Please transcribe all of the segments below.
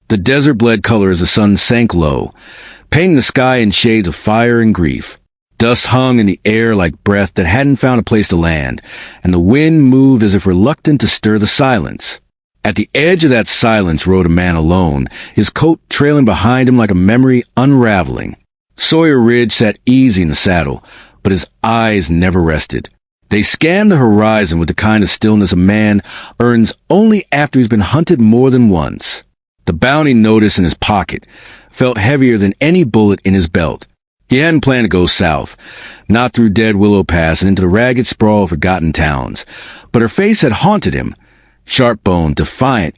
The desert bled color as the sun sank low, painting the sky in shades of fire and grief. Dust hung in the air like breath that hadn't found a place to land, and the wind moved as if reluctant to stir the silence. At the edge of that silence rode a man alone, his coat trailing behind him like a memory unraveling. Sawyer Ridge sat easy in the saddle, but his eyes never rested. They scanned the horizon with the kind of stillness a man earns only after he's been hunted more than once. The bounty notice in his pocket felt heavier than any bullet in his belt. He hadn't planned to go south, not through Dead Willow Pass and into the ragged sprawl of forgotten towns. But her face had haunted him, sharp-boned, defiant,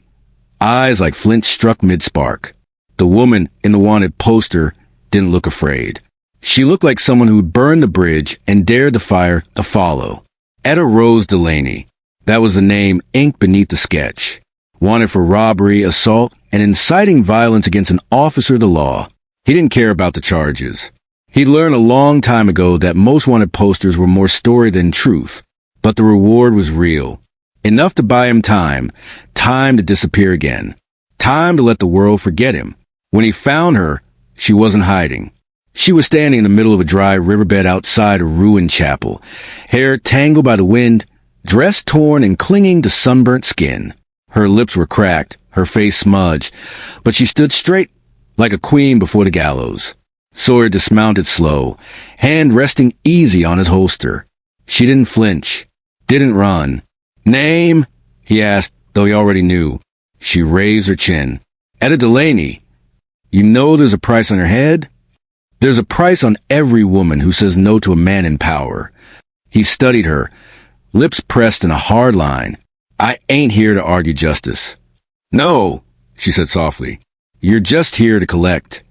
eyes like flint struck mid-spark. The woman in the wanted poster didn't look afraid. She looked like someone who'd burned the bridge and dared the fire to follow. Etta Rose Delaney. That was the name inked beneath the sketch. Wanted for robbery, assault, and inciting violence against an officer of the law. He didn't care about the charges. He'd learned a long time ago that most wanted posters were more story than truth, but the reward was real. Enough to buy him time to disappear again, time to let the world forget him. When he found her, she wasn't hiding. She was standing in the middle of a dry riverbed outside a ruined chapel, hair tangled by the wind, dress torn and clinging to sunburnt skin. Her lips were cracked, her face smudged, but she stood straight like a queen before the gallows. Sawyer dismounted slow, hand resting easy on his holster. She didn't flinch, didn't run. "Name?" he asked, though he already knew. She raised her chin. "Etta Delaney. You know there's a price on her head?" "There's a price on every woman who says no to a man in power." He studied her, lips pressed in a hard line. "I ain't here to argue justice." "No," she said softly. "You're just here to collect."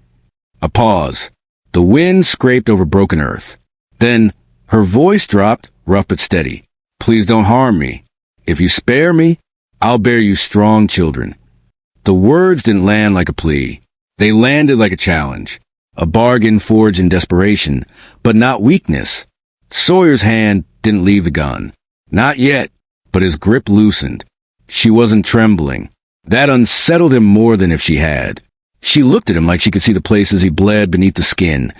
A pause. The wind scraped over broken earth. Then her voice dropped, rough but steady. "Please don't harm me. If you spare me, I'll bear you strong children." The words didn't land like a plea. They landed like a challenge. A bargain forged in desperation, but not weakness. Sawyer's hand didn't leave the gun. Not yet, but his grip loosened. She wasn't trembling. That unsettled him more than if she had. She looked at him like she could see the places he bled beneath the skin,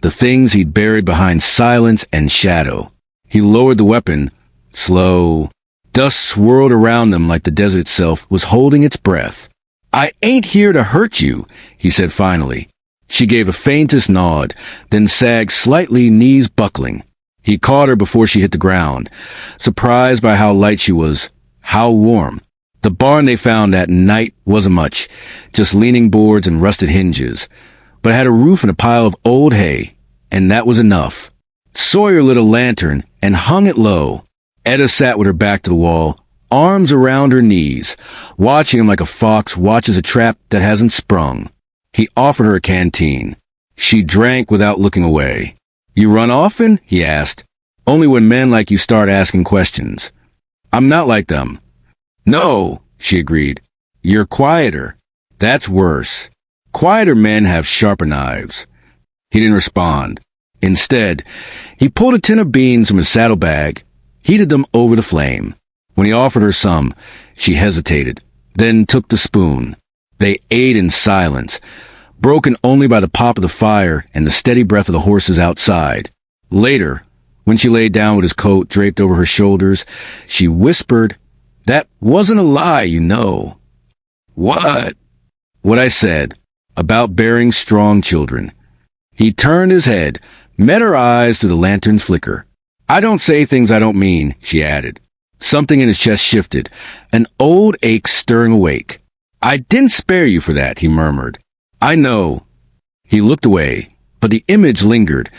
the things he'd buried behind silence and shadow. He lowered the weapon, slow. Dust swirled around them like the desert itself was holding its breath. "I ain't here to hurt you," he said finally. She gave a faintest nod, then sagged slightly, knees buckling. He caught her before she hit the ground, surprised by how light she was, how warm. The barn they found that night wasn't much, just leaning boards and rusted hinges, but it had a roof and a pile of old hay, and that was enough. Sawyer lit a lantern and hung it low. Etta sat with her back to the wall, arms around her knees, watching him like a fox watches a trap that hasn't sprung. He offered her a canteen. She drank without looking away. "You run often?" he asked. "Only when men like you start asking questions." "I'm not like them." "No," she agreed. "You're quieter. That's worse. Quieter men have sharper knives." He didn't respond. Instead, he pulled a tin of beans from his saddlebag, heated them over the flame. When he offered her some, she hesitated, then took the spoon. They ate in silence, broken only by the pop of the fire and the steady breath of the horses outside. Later, when she lay down with his coat draped over her shoulders, she whispered, "That wasn't a lie, you know." "What?" "What I said, about bearing strong children." He turned his head, met her eyes through the lantern's flicker. "I don't say things I don't mean," she added. Something in his chest shifted, an old ache stirring awake. "I didn't spare you for that," he murmured. "I know." He looked away, but the image lingered,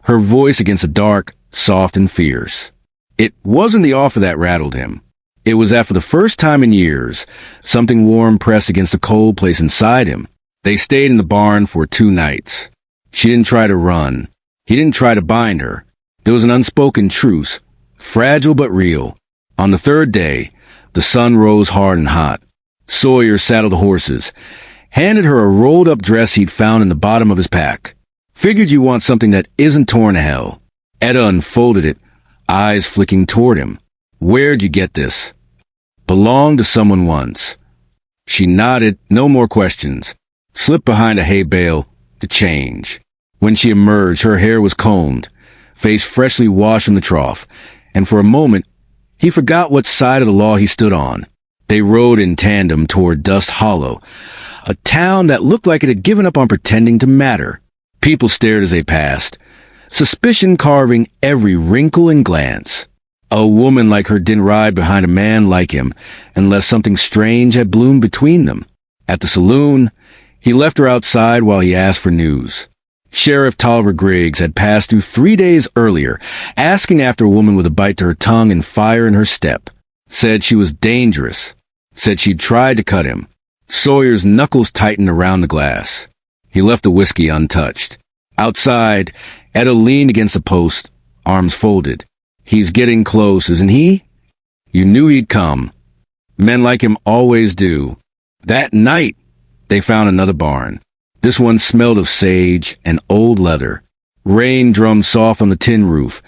her voice against the dark, soft and fierce. It wasn't the offer that rattled him. It was that for the first time in years, something warm pressed against the cold place inside him. They stayed in the barn for 2 nights. She didn't try to run. He didn't try to bind her. There was an unspoken truce, fragile but real. On the 3rd day, the sun rose hard and hot. Sawyer saddled the horses, handed her a rolled-up dress he'd found in the bottom of his pack. "Figured you want something that isn't torn to hell." Etta unfolded it, eyes flicking toward him. "Where'd you get this?" "Belonged to someone once." She nodded, no more questions. Slipped behind a hay bale to change. When she emerged, her hair was combed, face freshly washed from the trough, and for a moment, he forgot what side of the law he stood on. They rode in tandem toward Dust Hollow, a town that looked like it had given up on pretending to matter. People stared as they passed, suspicion carving every wrinkle and glance. A woman like her didn't ride behind a man like him unless something strange had bloomed between them. At the saloon, he left her outside while he asked for news. Sheriff Tolliver Griggs had passed through 3 days earlier, asking after a woman with a bite to her tongue and fire in her step. Said she was dangerous. Said she'd tried to cut him. Sawyer's knuckles tightened around the glass. He left the whiskey untouched. Outside, Etta leaned against the post, arms folded. He's getting close, isn't he? You knew he'd come. Men like him always do. That night, they found another barn. This one smelled of sage and old leather. Rain drummed soft on the tin roof,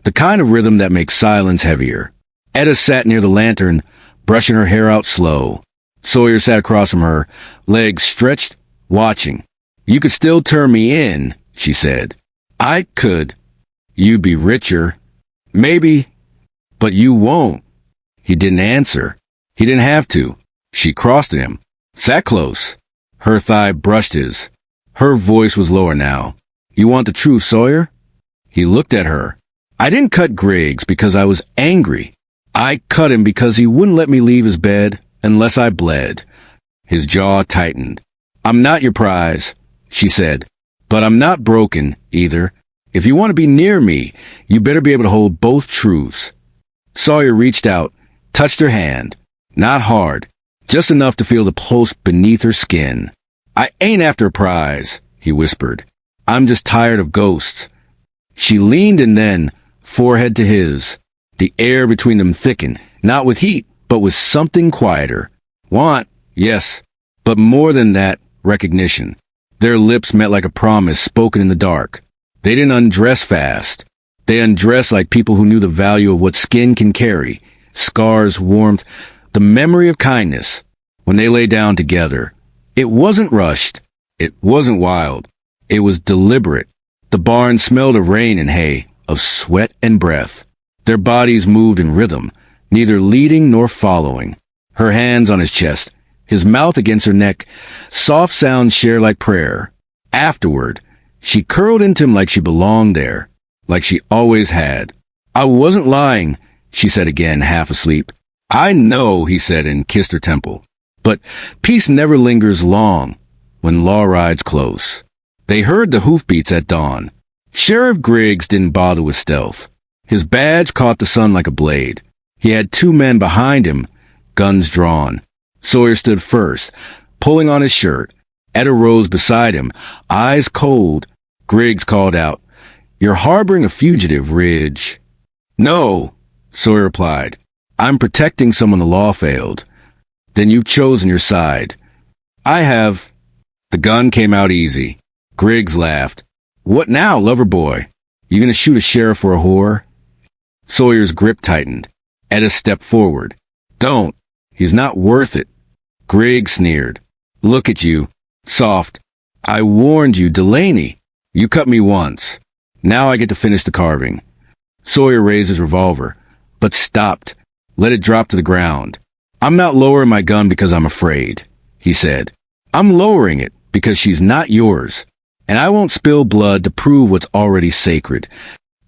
the kind of rhythm that makes silence heavier. Etta sat near the lantern, brushing her hair out slow. Sawyer sat across from her, legs stretched, watching. You could still turn me in, she said. I could. You'd be richer. Maybe. But you won't. He didn't answer. He didn't have to. She crossed at him, sat close. Her thigh brushed his. Her voice was lower now. You want the truth, Sawyer? He looked at her. I didn't cut Griggs because I was angry. I cut him because he wouldn't let me leave his bed unless I bled. His jaw tightened. I'm not your prize, she said, but I'm not broken, either. If you want to be near me, you better be able to hold both truths. Sawyer reached out, touched her hand. Not hard, just enough to feel the pulse beneath her skin. I ain't after a prize, he whispered. I'm just tired of ghosts. She leaned and then, forehead to his. The air between them thickened, not with heat, but with something quieter. Want, yes, but more than that, recognition. Their lips met like a promise spoken in the dark. They didn't undress fast. They undressed like people who knew the value of what skin can carry, scars, warmth, the memory of kindness. When they lay down together, it wasn't rushed. It wasn't wild. It was deliberate. The barn smelled of rain and hay, of sweat and breath. Their bodies moved in rhythm, neither leading nor following. Her hands on his chest, his mouth against her neck, soft sounds shared like prayer. Afterward, she curled into him like she belonged there, like she always had. I wasn't lying, she said again, half asleep. I know, he said and kissed her temple. But peace never lingers long when law rides close. They heard the hoofbeats at dawn. Sheriff Griggs didn't bother with stealth. His badge caught the sun like a blade. He had 2 men behind him, guns drawn. Sawyer stood first, pulling on his shirt. Etta rose beside him, eyes cold. Griggs called out, You're harboring a fugitive, Ridge. No, Sawyer replied. I'm protecting someone the law failed. Then you've chosen your side. I have. The gun came out easy. Griggs laughed. What now, lover boy? You gonna shoot a sheriff for a whore? Sawyer's grip tightened. Etta stepped forward. Don't. He's not worth it. Griggs sneered. Look at you. Soft. I warned you, Delaney. You cut me once. Now I get to finish the carving. Sawyer raised his revolver, but stopped. Let it drop to the ground. I'm not lowering my gun because I'm afraid, he said. I'm lowering it because she's not yours, and I won't spill blood to prove what's already sacred.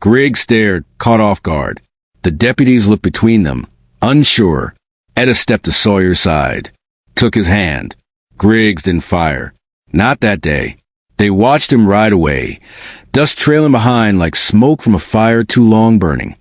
Griggs stared, caught off guard. The deputies looked between them, unsure. Etta stepped to Sawyer's side, took his hand. Griggs didn't fire. Not that day. They watched him ride away, dust trailing behind like smoke from a fire too long burning.